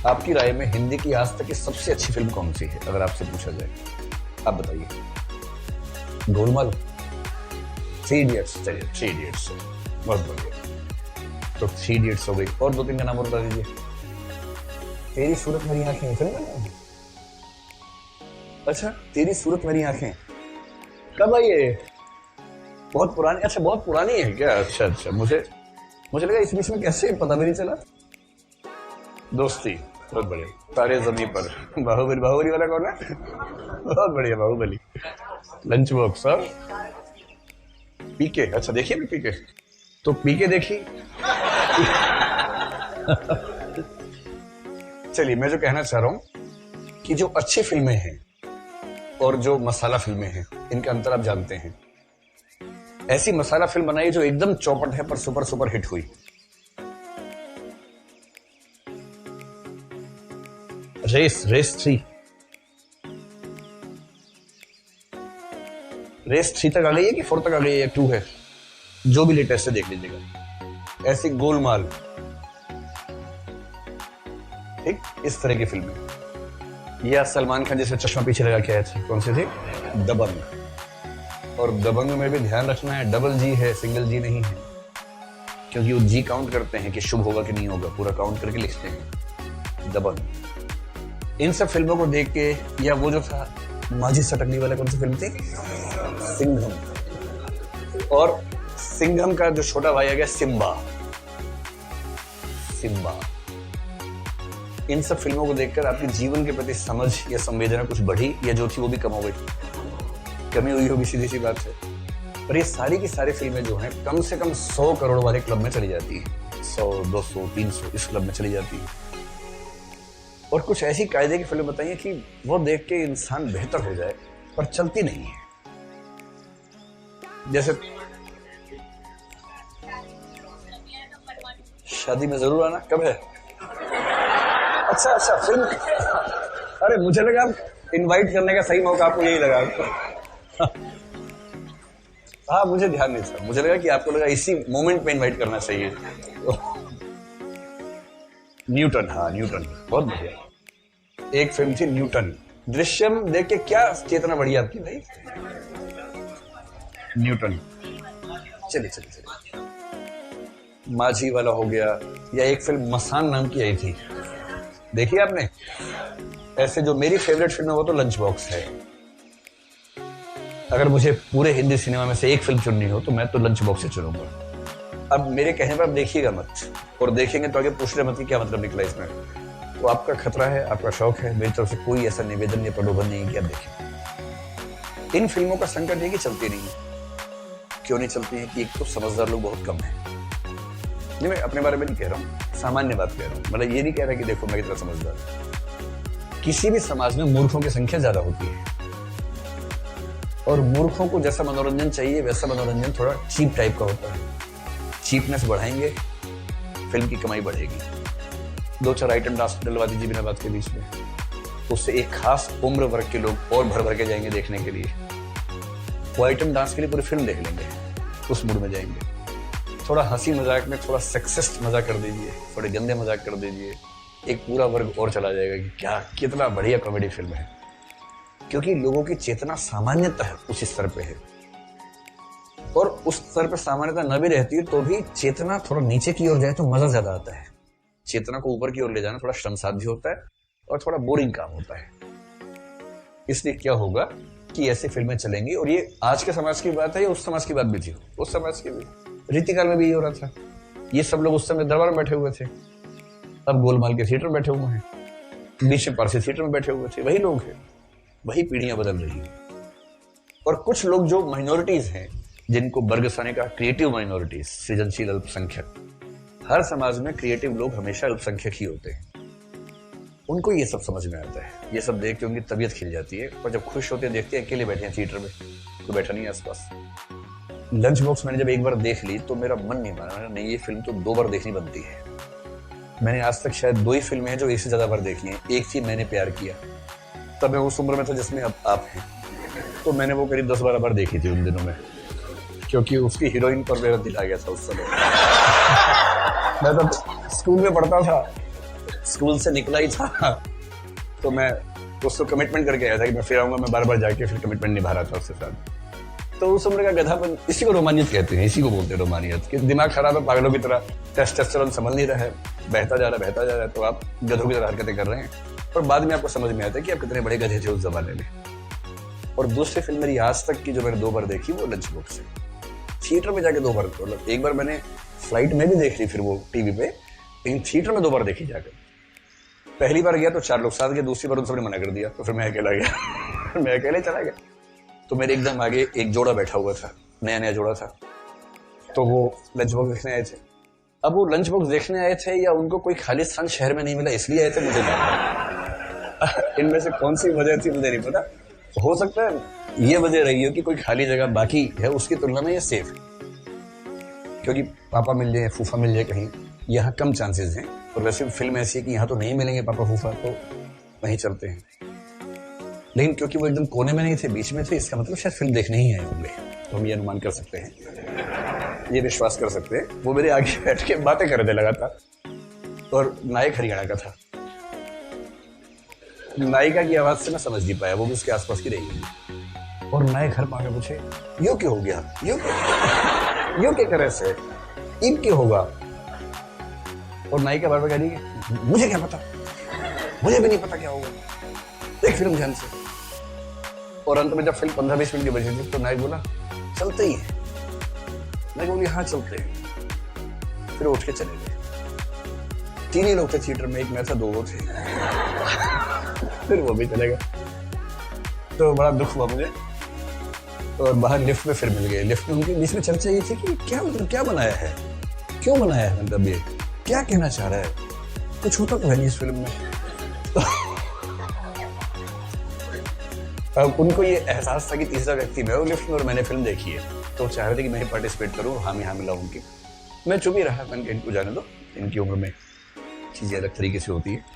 आपकी राय में हिंदी की आज तक की सबसे अच्छी फिल्म कौन सी है, अगर आपसे पूछा जाए? आप बताइए। Golmaal, three idiots. चलिए थ्री इडियट्स, बहुत बढ़िया। तो थ्री इडियट्स हो गई, और दो तीन का नाम और बता दीजिए। तेरी सूरत मेरी आंखें, फिल्म है? अच्छा, तेरी सूरत मेरी आंखें कब आई है? बहुत पुरानी? अच्छा, बहुत पुरानी है क्या? अच्छा अच्छा, मुझे लगा इस बीच में कैसे पता भी नहीं चला। दोस्ती, बहुत बढ़िया। तारे ज़मीं पर, बाहुबली। बाहुबली वाला कौन है? बहुत बढ़िया, बाहुबली। लंच बॉक्स और पीके। अच्छा, देखिए ना पीके, तो पीके देखी। चलिए, मैं जो कहना चाह रहा हूं कि जो अच्छी फिल्में हैं और जो मसाला फिल्में हैं, इनका अंतर आप जानते हैं। ऐसी मसाला फिल्म बनाई जो एकदम चौपट है पर सुपर सुपर हिट हुई। रेस 3। रेस 3 तक आ गई है कि 4 तक आ गई है या 2 है? जो भी लेटेस्ट है देख लीजिएगा। ऐसी गोलमाल, ठीक इस तरह की फिल्में। या सलमान खान जैसे चश्मा पीछे लगा के आए थे, कौन सी थी? दबंग। और दबंग में भी ध्यान रखना है, डबल जी है, सिंगल जी नहीं है, क्योंकि वो जी काउंट करते हैं कि शुभ होगा कि नहीं होगा, पूरा काउंट करके लिखते हैं। दबंग। इन सब फिल्मों को देख के, या वो जो था माझी सटकली वाला, कौन सी फिल्म थी? सिंघम। और सिंघम का जो छोटा भाई आ गया सिम्बा। इन सब फिल्मों को देखकर आपके जीवन के प्रति समझ या संवेदना कुछ बढ़ी, या जो थी वो भी कम हो गई? कमी हुई होगी, सीधी सी बात है। पर ये सारी की सारी फिल्में जो हैं कम से कम 100 करोड़ वाले क्लब में चली जाती हैं। 100, 200, 300 इस क्लब में चली जाती है। और कुछ ऐसी कायदे की फिल्म बताइए कि वो देख के इंसान बेहतर हो जाए, पर चलती नहीं है। जैसे शादी में जरूर आना, कब है? अच्छा फिल्म। अरे मुझे लगा इनवाइट करने का सही मौका आपको यही लगा। हाँ, मुझे ध्यान नहीं था, मुझे लगा कि आपको लगा इसी मोमेंट में इनवाइट करना चाहिए। न्यूटन, हाँ न्यूटन, बहुत बढ़िया। एक फिल्म थी न्यूटन। दृश्यम देख के क्या चेतना बढ़ी आपकी भाई? न्यूटन। चलिए। माझी वाला हो गया, या एक फिल्म मसान नाम की आई थी, देखिए आपने? ऐसे जो मेरी फेवरेट फिल्म है वो तो लंच बॉक्स है। अगर मुझे पूरे हिंदी सिनेमा में से एक फिल्म चुननी हो तो मैं तो लंच बॉक्स से चुनूंगा। अब मेरे कहने पर आप देखिएगा मत, और देखेंगे तो आगे पूछ रहे मत कि क्या मतलब निकला इसमें। तो आपका खतरा है, आपका शौक है, मेरी तरफ से कोई ऐसा निवेदन या प्रलोभन नहीं है कि आप देखें। इन फिल्मों का संकट है कि चलती नहीं है। क्यों नहीं चलती है? कि एक तो समझदार लोग बहुत कम है। नहीं, मैं अपने बारे में नहीं कह रहा हूँ, सामान्य बात कह रहा हूँ। मतलब ये नहीं कह रहा कि देखो मैं कितना समझदार। किसी भी समाज में मूर्खों की संख्या ज्यादा होती है, और मूर्खों को जैसा मनोरंजन चाहिए वैसा मनोरंजन थोड़ा चीप टाइप का होता है। चीपनेस बढ़ाएंगे, फिल्म की कमाई बढ़ेगी। 2-4 आइटम डांस डलवा दीजिए बिना बात के बीच में, उससे एक खास उम्र वर्ग के लोग और भर भर के जाएंगे देखने के लिए। वो आइटम डांस के लिए पूरी फिल्म देख लेंगे, उस मूड में जाएंगे। थोड़ा हंसी मजाक में थोड़ा सेक्सिस्ट मजाक कर दीजिए, थोड़े गंदे मजाक कर दीजिए, एक पूरा वर्ग और चला जाएगा कि क्या कितना बढ़िया कॉमेडी फिल्म है। क्योंकि लोगों की चेतना सामान्यतः उस स्तर पे है, और उस स्तर पे सामान्यता न भी रहती है तो भी चेतना थोड़ा नीचे की ओर जाए तो मजा ज्यादा आता है। चेतना को ऊपर की ओर ले जाना थोड़ा श्रम साध्य होता है और थोड़ा बोरिंग काम होता है। इसलिए क्या होगा कि ऐसी फिल्में चलेंगी, और ये आज के समाज की बात है या उस समाज की बात भी थी? उस समाज की भी। रीतिकाल में भी ये हो रहा था। ये सब लोग उस समय दरबार में बैठे हुए थे, अब गोलमाल के थिएटर में बैठे हुए हैं, बीच में पारसी थिएटर में बैठे हुए थे। वही लोग हैं, वही पीढ़ियां बदल रही हैं। और कुछ लोग जो माइनॉरिटीज हैं, जिनको बरगसाने का क्रिएटिव माइनॉरिटीज, सृजनशील अल्पसंख्यक। हर समाज में क्रिएटिव लोग हमेशा अल्पसंख्यक ही होते हैं। उनको ये सब समझ में आता है, ये सब देख के उनकी तबीयत खिल जाती है। और जब खुश होते देखते हैं अकेले बैठे हैं थिएटर में, तो बैठा नहीं है आसपास। लंच बॉक्स मैंने जब एक बार देख ली तो मेरा मन नहीं माना, नहीं ये फिल्म तो 2 बार देखनी बनती है। मैंने आज तक शायद 2 ही फिल्में हैं जो एक से ज्यादा बार देखी हैं। एक थी मैंने प्यार किया, तब मैं उस उम्र में था जिसमें अब आप हैं, तो मैंने वो करीब 10-12 बार देखी थी उन दिनों में, क्योंकि उसकी हीरोइन पर मेरा दिल आ गया था उस समय। मैं तो स्कूल में पढ़ता था, स्कूल से निकला ही था तो मैं उसको कमिटमेंट करके आया था कि मैं फिर आऊंगा, मैं बार बार जाके फिर कमिटमेंट निभा रहा था उसके साथ। तो उस उम्र का गधापन, इसी को रोमानियत कहते हैं, इसी को बोलते हैं रोमानियत, कि दिमाग खराब है, पागलों की तरह टेस्टोस्टेरोन संभल नहीं रहा है, बहता जा रहा है, तो आप गधों की तरह हरकतें कर रहे हैं। और बाद में आपको समझ में आता है कि आप कितने बड़े गधे थे उस जमाने में। और दूसरी फिल्म मेरी आज तक की जो मैंने 2 बार देखी वो लंच बॉक्स है। थिएटर में जाके 2 बार, मतलब एक बार मैंने फ्लाइट में भी देख ली फिर वो टीवी पे, लेकिन थिएटर में 2 बार देखी जाकर। पहली बार गया तो 4 लोग साथ गए, दूसरी बार उन सबने मना कर दिया तो फिर मैं अकेला गया मैं अकेले चला गया। तो मेरे एकदम आगे एक जोड़ा बैठा हुआ था, नया नया जोड़ा था, तो वो लंच बॉक्स देखने आए थे। अब वो लंच बॉक्स देखने आए थे या उनको कोई खाली स्थान शहर में नहीं मिला इसलिए आए थे, मुझे नहीं पता इनमें से कौन सी वजह थी मुझे नहीं पता। हो सकता है ये वजह रही हो कि कोई खाली जगह बाकी है, उसकी तुलना में ये सेफ है, क्योंकि पापा मिल जाए, फूफा मिल जाए कहीं, यहाँ कम चांसेस हैं। और वैसे फिल्म ऐसी है कि यहाँ तो नहीं मिलेंगे पापा फूफा, तो वहीं चलते हैं। लेकिन क्योंकि वो एकदम कोने में नहीं थे, बीच में थे, इसका मतलब शायद फिल्म देखने ही आए होंगे, तो हम ये अनुमान कर सकते हैं, ये विश्वास कर सकते हैं। वो मेरे आगे बैठ के बातें कर दे लगा था, और नायक हरियाणा का था। नायिका की आवाज से मैं समझ नहीं पाया, वो भी उसके आसपास की रही। और नायक हर पाके पूछे, यो क्यों हो गया, यो क्या करे से, ईद क्यों होगा। और नायिका बार बार कह रही है, मुझे क्या पता, मुझे भी नहीं पता क्या होगा, देख फिल्म ध्यान से। और अंत में जब फिल्म 15-20 मिनट की बची थी तो नायक बोला, चलते ही है। नायक बोली, हाँ चलते हैं। फिर उठ के चले गए। 3 ही लोग थे थिएटर में, एक मैं था, 2 वो थे फिर वो भी चले गए। तो बड़ा दुख हुआ मुझे। और बाहर लिफ्ट में फिर मिल गए। लिफ्ट में उनके बीच में चर्चा ये थी कि क्या मतलब, क्या बनाया है, क्यों बनाया है, मतलब ये क्या कहना चाह रहा है, कुछ होता तो है नहीं इस फिल्म में। अब उनको ये एहसास था कि तीसरा व्यक्ति मैं हूँ लिफ्ट में और मैंने फिल्म देखी है, तो चाह रहे थे कि मैं पार्टिसिपेट करूँ, हाँ मिला उनकी। मैं चुप ही रहा, मैंने इनको जाने दो, इनकी उम्र में चीजें अलग तरीके से होती है।